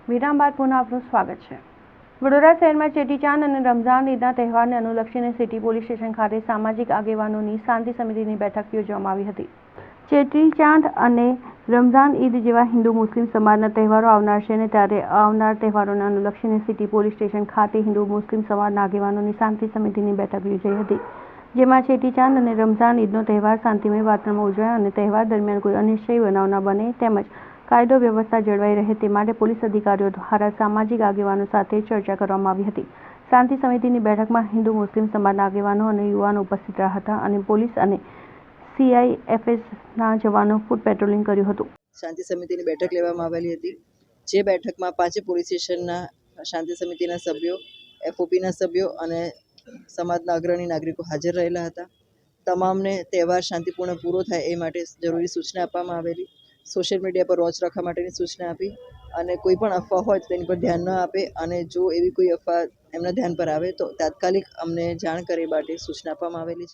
વિરામ બાદ પુનઃ આપનું સ્વાગત છે। વડોદરા શહેરમાં ચેટીચાંદ અને રમઝાન ઈદના તહેવારને અનુલક્ષીને સિટી પોલીસ સ્ટેશન ખાતે સામાજિક આગેવાનોની શાંતિ સમિતિની બેઠક યોજવામાં આવી હતી। ચેટીચાંદ અને રમઝાન ઈદ જેવા હિન્દુ મુસ્લિમ સમાજના તહેવારો આવનાર છે, અને ત્યારે આવનાર તહેવારોને અનુલક્ષીને સિટી પોલીસ સ્ટેશન ખાતે હિન્દુ મુસ્લિમ સમાજના આગેવાનોની શાંતિ સમિતિની બેઠક યોજાઈ હતી, જેમાં ચેટીચાંદ અને રમઝાન ઈદનો તહેવાર શાંતિમય વાતાવરણમાં ઉજવાય અને તહેવાર દરમિયાન કોઈ અનિશ્ચય બનાવ ન બને તેમજ કાયદો વ્યવસ્થા જળવાઈ રહે તે માટે પોલીસ અધિકારીઓ દ્વારા સામાજિક આગેવાનો સાથે ચર્ચા કરવામાં આવી હતી। શાંતિ સમિતિની બેઠકમાં હિન્દુ મુસ્લિમ સમાજના આગેવાનો અને યુવાનો ઉપસ્થિત રહ્યા હતા અને પોલીસ અને CIFSના જવાનો ફૂટ પેટ્રોલિંગ કર્યું હતું। શાંતિ સમિતિની બેઠક લેવામાં આવેલી હતી, જે બેઠકમાં 5 પોલીસ સ્ટેશનના શાંતિ સમિતિના સભ્યો, FOPના સભ્યો અને સમાજના અગ્રણી નાગરિકો હાજર રહેલા હતા। તમામને તહેવાર શાંતિપૂર્ણ પૂરો થાય એ માટે જરૂરી સૂચના આપવામાં આવેલી। સોશિયલ મીડિયા પર વોચ રાખવા માટેની સૂચના આપી અને કોઈ પણ અફવા હોય તો તેની પર ધ્યાન ન આપે, અને જો એવી કોઈ અફવા એમના ધ્યાન પર આવે તો તાત્કાલિક અમને જાણ કરે માટે સૂચના આપવામાં આવેલી છે।